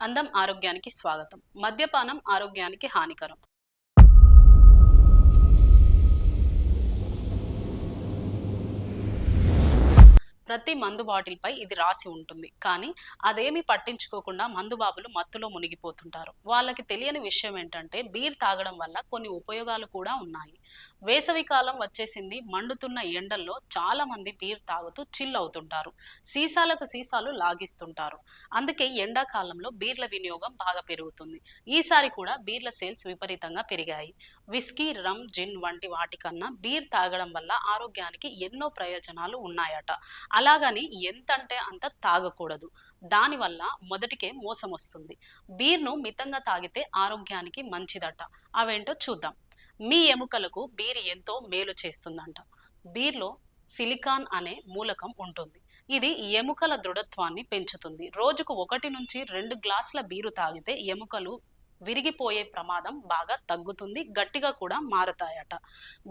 అందం ఆరోగ్యానికి స్వాగతం. మద్యపానం ఆరోగ్యానికి హానికరం. ప్రతి మందు బాటిల్ పై ఇది రాసి ఉంటుంది. కానీ అదేమీ పట్టించుకోకుండా మందుబాబులు మత్తులో మునిగిపోతుంటారు. వాళ్ళకి తెలియని విషయం ఏంటంటే బీర్ తాగడం వల్ల కొన్ని ఉపయోగాలు కూడా ఉన్నాయి. వేసవి కాలం వచ్చేసింది. మండుతున్న ఎండల్లో చాలా మంది బీర్ తాగుతూ చిల్ అవుతుంటారు. సీసాలకు సీసాలు లాగిస్తుంటారు. అందుకే ఎండాకాలంలో బీర్ల వినియోగం బాగా పెరుగుతుంది. ఈసారి కూడా బీర్ల సేల్స్ విపరీతంగా పెరిగాయి. విస్కీ, రమ్, జిన్ వంటి వాటికన్నా బీర్ తాగడం వల్ల ఆరోగ్యానికి ఎన్నో ప్రయోజనాలు ఉన్నాయట. అలాగని ఎంతంటే అంత తాగకూడదు. దానివల్ల మొదటికే మోసం వస్తుంది. బీర్ను మితంగా తాగితే ఆరోగ్యానికి మంచిదట. అవేంటో చూద్దాం. మీ ఎముకలకు బీర్ ఎంతో మేలు చేస్తుందంట. బీర్లో సిలికాన్ అనే మూలకం ఉంటుంది. ఇది ఎముకల దృఢత్వాన్ని పెంచుతుంది. రోజుకు 1 నుంచి 2 గ్లాసుల బీరు తాగితే ఎముకలు విరిగిపోయే ప్రమాదం బాగా తగ్గుతుంది. గట్టిగా కూడా మారతాయట.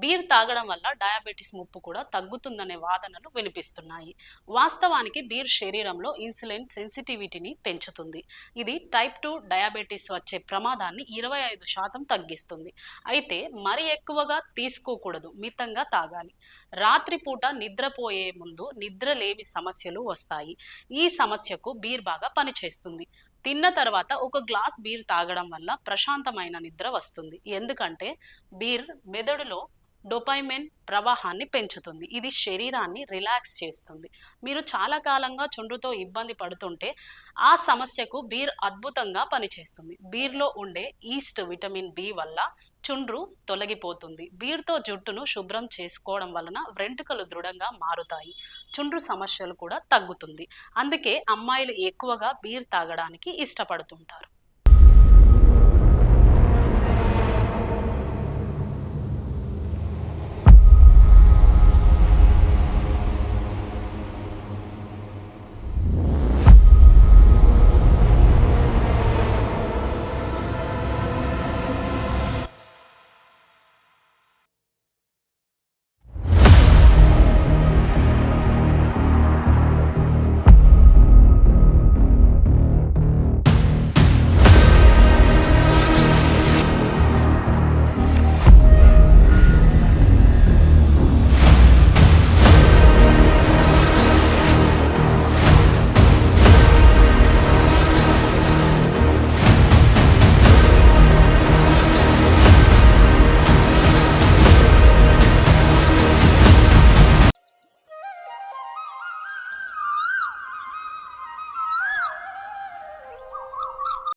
బీర్ తాగడం వల్ల డయాబెటీస్ ముప్పు కూడా తగ్గుతుందనే వాదనలు వినిపిస్తున్నాయి. వాస్తవానికి బీర్ శరీరంలో ఇన్సులిన్ సెన్సిటివిటీని పెంచుతుంది. ఇది టైప్ 2 డయాబెటీస్ వచ్చే ప్రమాదాన్ని 25% తగ్గిస్తుంది. అయితే మరి ఎక్కువగా తీసుకోకూడదు. మితంగా తాగాలి. రాత్రిపూట నిద్రపోయే ముందు నిద్రలేమి సమస్యలు వస్తాయి. ఈ సమస్యకు బీర్ బాగా పనిచేస్తుంది. తిన్న తర్వాత 1 గ్లాస్ బీర్ తాగడం వల్ల ప్రశాంతమైన నిద్ర వస్తుంది. ఎందుకంటే బీర్ మెదడులో డోపైమిన్ ప్రవాహాన్ని పెంచుతుంది. ఇది శరీరాన్ని రిలాక్స్ చేస్తుంది. మీరు చాలా కాలంగా చుండ్రుతో ఇబ్బంది పడుతుంటే ఆ సమస్యకు బీర్ అద్భుతంగా పనిచేస్తుంది. బీర్లో ఉండే ఈస్ట్ విటమిన్ బి వల్ల చుండ్రు తొలగిపోతుంది. బీర్తో జుట్టును శుభ్రం చేసుకోవడం వలన వెంట్రుకలు దృఢంగా మారుతాయి. చుండ్రు సమస్యలు కూడా తగ్గుతుంది. అందుకే అమ్మాయిలు ఎక్కువగా బీర్ తాగడానికి ఇష్టపడుతుంటారు.